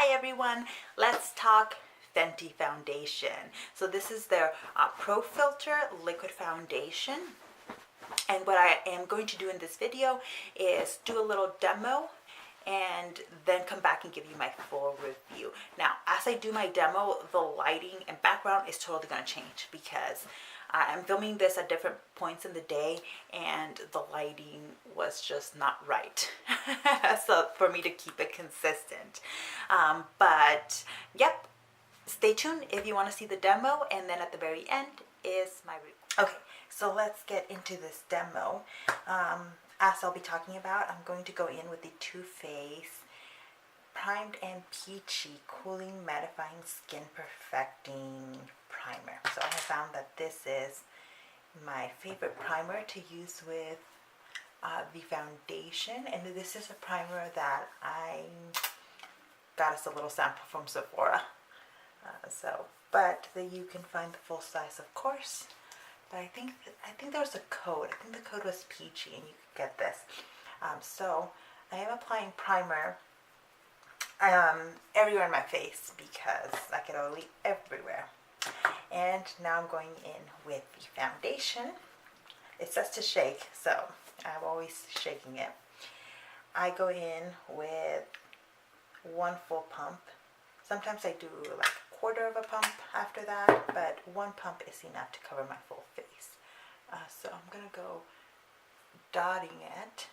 Hi everyone, let's talk Fenty foundation. So this is their Pro Filter Liquid Foundation. And what I am going to do in this video is do a little demo and then come back and give you my full review. Now, as I do my demo, the lighting and background is totally going to change because I'm filming this at different points in the day and the lighting was just not right. So for me to keep it consistent. But yep, stay tuned if you want to see the demo, and then at the very end is my review. Okay, so let's get into this demo. As I'll be talking about, I'm going to go in with the Too Faced Primed and Peachy Cooling Mattifying Skin Perfecting Primer. So I have found that this is my favorite primer to use with the foundation, and this is a primer that I got us a little sample from Sephora. But you can find the full size, of course. But I think there's a code. I think the code was Peachy, and you could get this. So I am applying primer everywhere in my face because I get oily everywhere. And now I'm going in with the foundation. It says to shake, so I'm always shaking it. I go in with one full pump. Sometimes I do like a quarter of a pump after that, but one pump is enough to cover my full face. So I'm gonna go dotting it.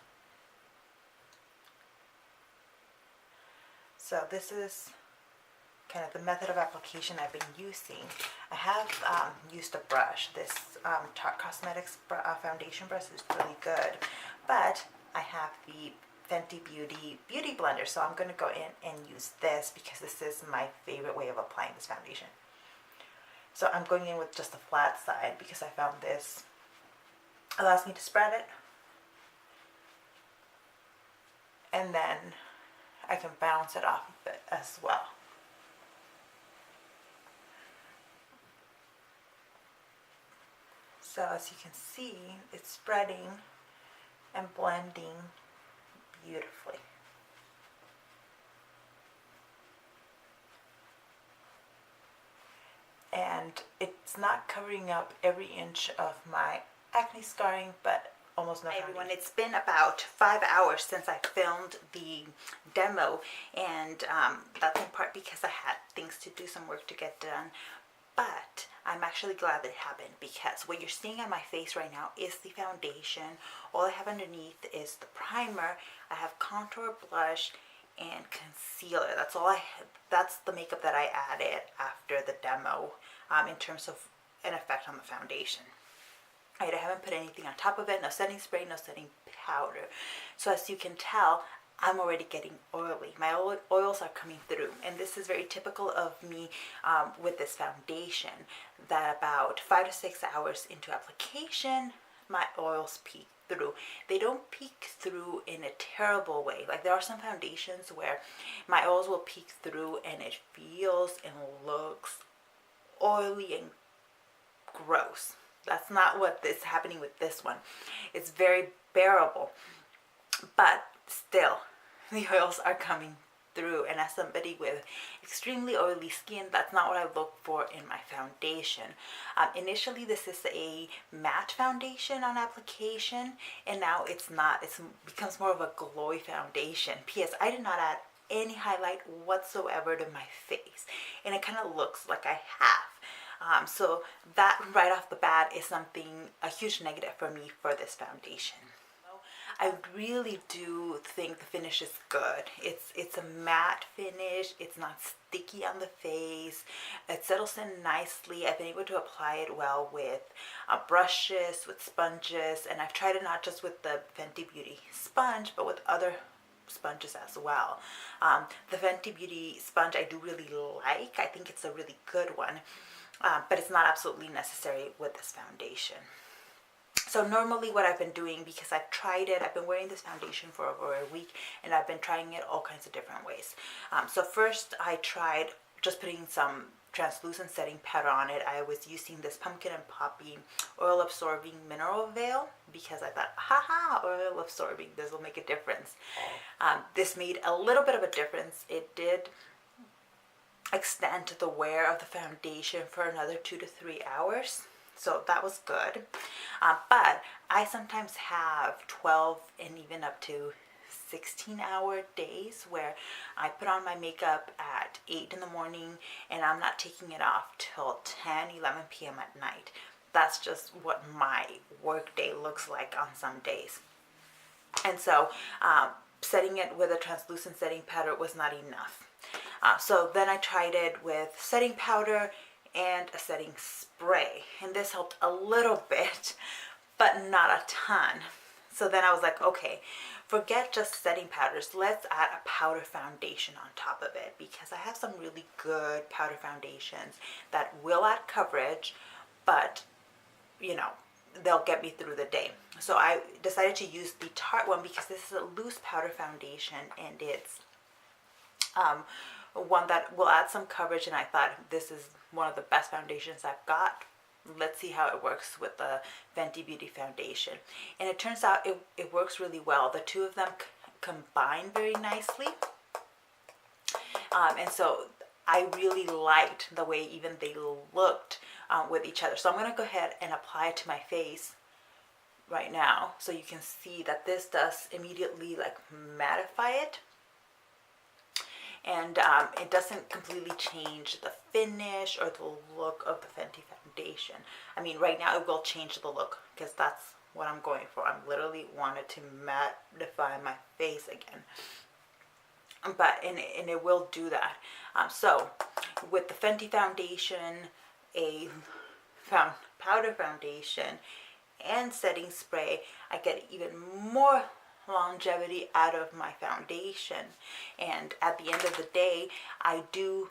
So this is kind of the method of application I've been using. I have used a brush. This Tarte Cosmetics foundation brush is really good, but I have the Fenty Beauty Blender, so I'm going to go in and use this because this is my favorite way of applying this foundation. So I'm going in with just the flat side because I found this allows me to spread it, and then I can bounce it off of it as well. So as you can see, it's spreading and blending beautifully. And it's not covering up every inch of my acne scarring, but almost no. Hi everyone, it's been about 5 hours since I filmed the demo, and that's in part because I had things to do, some work to get done. But I'm actually glad that it happened because what you're seeing on my face right now is the foundation. All I have underneath is the primer. I have contour, blush, and concealer. That's all I have. That's the makeup that I added after the demo in terms of an effect on the foundation. Right, I haven't put anything on top of it, no setting spray, no setting powder. So as you can tell, I'm already getting oily. My oils are coming through, and this is very typical of me with this foundation, that about 5 to 6 hours into application, my oils peek through. They don't peek through in a terrible way. Like there are some foundations where my oils will peek through and it feels and looks oily and gross. That's not what is happening with this one. It's very bearable, but still the oils are coming through, and as somebody with extremely oily skin, that's not what I look for in my foundation. Initially this is a matte foundation on application, and now it's not. It becomes more of a glowy foundation. P.S. I did not add any highlight whatsoever to my face, and it kind of looks like I have. So that right off the bat is a huge negative for me for this foundation. I really do think the finish is good. It's a matte finish. It's not sticky on the face. It settles in nicely. I've been able to apply it well with brushes, with sponges, and I've tried it not just with the Fenty Beauty sponge, but with other sponges as well. The Fenty Beauty sponge I do really like. I think it's a really good one, but it's not absolutely necessary with this foundation. So normally what I've been doing, because I've tried it, I've been wearing this foundation for over a week, and I've been trying it all kinds of different ways. So first I tried just putting some translucent setting powder on it. I was using this Pumpkin and Poppy oil absorbing mineral veil because I thought, haha, oil absorbing, this will make a difference. This made a little bit of a difference. It did extend the wear of the foundation for another 2 to 3 hours. So that was good. But I sometimes have 12 and even up to 16-hour days where I put on my makeup at 8 in the morning and I'm not taking it off till 10, 11 p.m. at night. That's just what my work day looks like on some days. And so setting it with a translucent setting powder was not enough. So then I tried it with setting powder and a setting spray, and this helped a little bit, but not a ton. So then I was like, okay, forget just setting powders. Let's add a powder foundation on top of it, because I have some really good powder foundations that will add coverage, but you know, they'll get me through the day. So I decided to use the Tarte one because this is a loose powder foundation, and it's one that will add some coverage, and I thought this is one of the best foundations I've got. Let's see how it works with the Fenty Beauty foundation. And it turns out it works really well. The two of them combine very nicely. And so I really liked the way even they looked with each other. So I'm going to go ahead and apply it to my face right now, so you can see that this does immediately like mattify it. And it doesn't completely change the finish or the look of the Fenty foundation. I mean, right now it will change the look because that's what I'm going for. I'm literally wanted to mattify my face again. But and it will do that. So with the Fenty foundation, a powder foundation, and setting spray, I get even more longevity out of my foundation. And at the end of the day, I do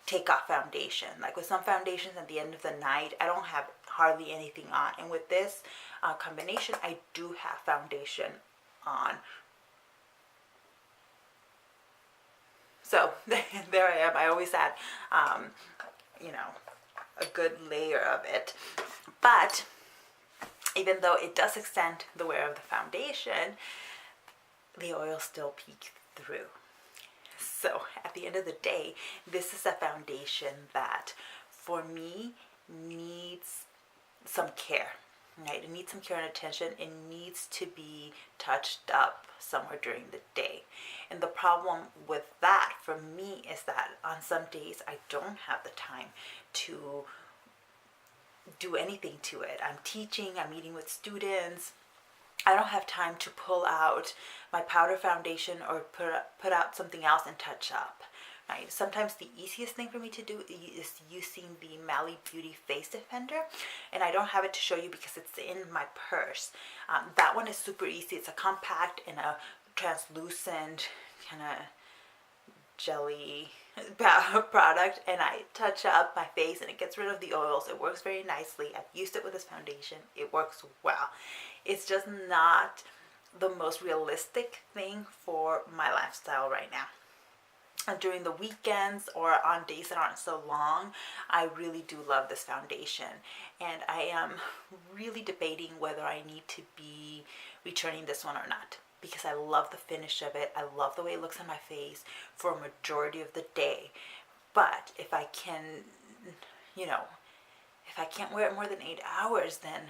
take off foundation. Like with some foundations at the end of the night, I don't have hardly anything on, and with this combination, I do have foundation on. So there I am. I always had you know, a good layer of it. But even though it does extend the wear of the foundation, the oil still peeks through. So at the end of the day, this is a foundation that for me needs some care. Right? It needs some care and attention. It needs to be touched up somewhere during the day. And the problem with that for me is that on some days I don't have the time to do anything to it. I'm teaching, I'm meeting with students. I don't have time to pull out my powder foundation or put out something else and touch up. Right? Sometimes the easiest thing for me to do is using the Mally Beauty Face Defender, and I don't have it to show you because it's in my purse. That one is super easy. It's a compact and a translucent kind of jelly product, and I touch up my face and it gets rid of the oils. It works very nicely. I've used it with this foundation. It works well. It's just not the most realistic thing for my lifestyle right now. And during the weekends or on days that aren't so long, I really do love this foundation, and I am really debating whether I need to be returning this one or not, because I love the finish of it. I love the way it looks on my face for a majority of the day. But if I can, you know, if I can't wear it more than 8 hours, then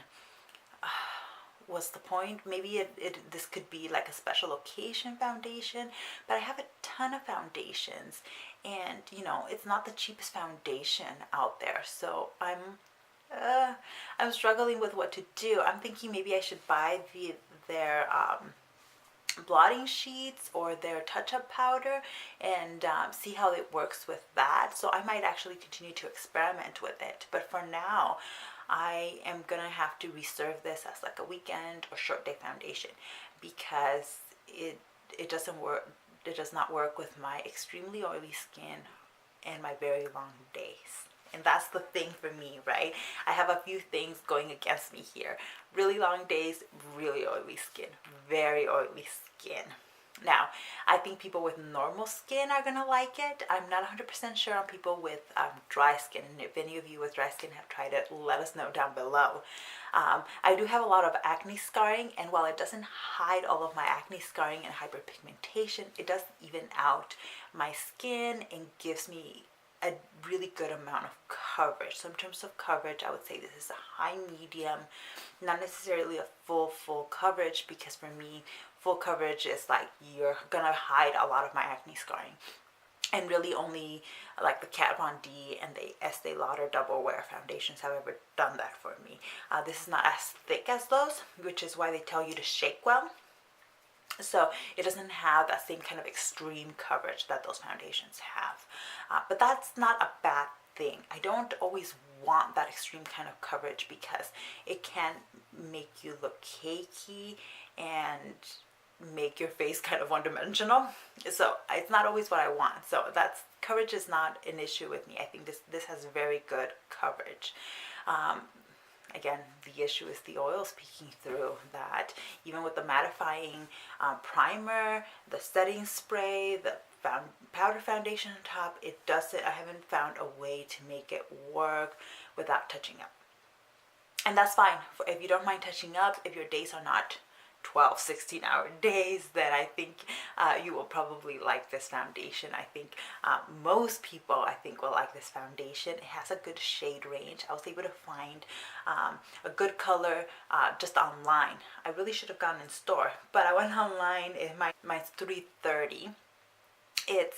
what's the point? Maybe this could be like a special occasion foundation, but I have a ton of foundations, and you know, it's not the cheapest foundation out there. So I'm struggling with what to do. I'm thinking maybe I should buy their blotting sheets or their touch-up powder and see how it works with that. So I might actually continue to experiment with it, but for now I am gonna have to reserve this as like a weekend or short day foundation, because it doesn't work. It does not work with my extremely oily skin and my very long days. And that's the thing for me, right? I have a few things going against me here. Really long days, really oily skin, very oily skin. Now, I think people with normal skin are gonna like it. I'm not 100% sure on people with dry skin, and if any of you with dry skin have tried it, let us know down below. I do have a lot of acne scarring, and while it doesn't hide all of my acne scarring and hyperpigmentation, it does even out my skin and gives me a really good amount of coverage. So in terms of coverage, I would say this is a high medium, not necessarily a full coverage, because for me, full coverage is like you're gonna hide a lot of my acne scarring. And really only like the Kat Von D and the Estee Lauder Double Wear foundations have ever done that for me. This is not as thick as those, which is why they tell you to shake well. So it doesn't have that same kind of extreme coverage that those foundations have. But that's not a bad thing. I don't always want that extreme kind of coverage because it can make you look cakey and make your face kind of one-dimensional. So it's not always what I want. So that's, coverage is not an issue with me. I think this has very good coverage. Again, the issue is the oils peeking through that. Even with the mattifying primer, the setting spray, the powder foundation on top, it doesn't, I haven't found a way to make it work without touching up. And that's fine. If you don't mind touching up, if your days are not 12-16 hour days, then I think you will probably like this foundation. I think most people, I think, will like this foundation. It has a good shade range. I was able to find a good color just online. I really should have gone in store, but I went online. Mine's 330. It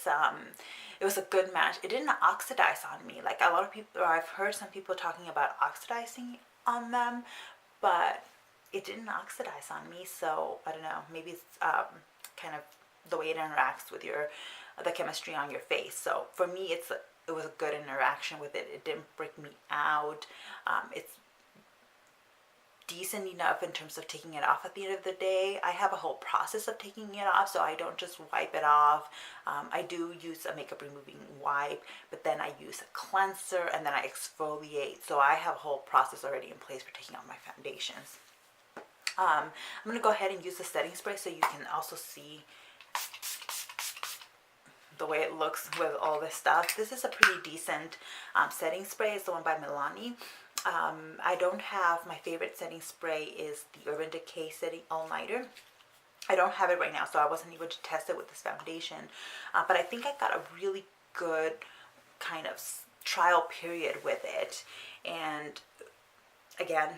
was a good match. It didn't oxidize on me like a lot of people, or I've heard some people talking about oxidizing on them, but it didn't oxidize on me. So I don't know, maybe it's kind of the way it interacts with the chemistry on your face. So for me, it was a good interaction with it. It didn't break me out. It's decent enough in terms of taking it off at the end of the day. I have a whole process of taking it off, so I don't just wipe it off. I do use a makeup removing wipe, but then I use a cleanser and then I exfoliate. So I have a whole process already in place for taking off my foundations. I'm going to go ahead and use the setting spray so you can also see the way it looks with all this stuff. This is a pretty decent setting spray. It's the one by Milani. I don't have, my favorite setting spray is the Urban Decay Setting All Nighter. I don't have it right now, so I wasn't able to test it with this foundation. But I think I got a really good kind of trial period with it. And again,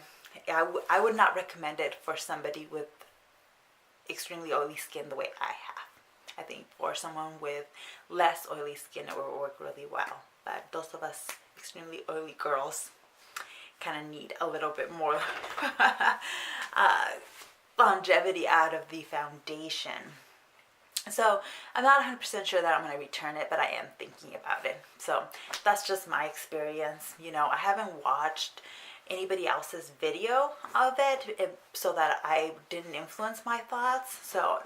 I would not recommend it for somebody with extremely oily skin the way I have. I think for someone with less oily skin, it will work really well. But those of us extremely oily girls kind of need a little bit more longevity out of the foundation. So I'm not 100% sure that I'm going to return it, but I am thinking about it. So that's just my experience. You know, I haven't watched anybody else's video of it so that I didn't influence my thoughts. So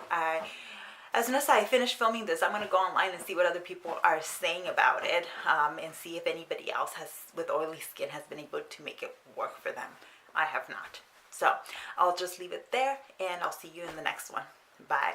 as soon as I finish filming this, I'm going to go online and see what other people are saying about it, and see if anybody else with oily skin has been able to make it work for them. I have not. So I'll just leave it there, and I'll see you in the next one. Bye.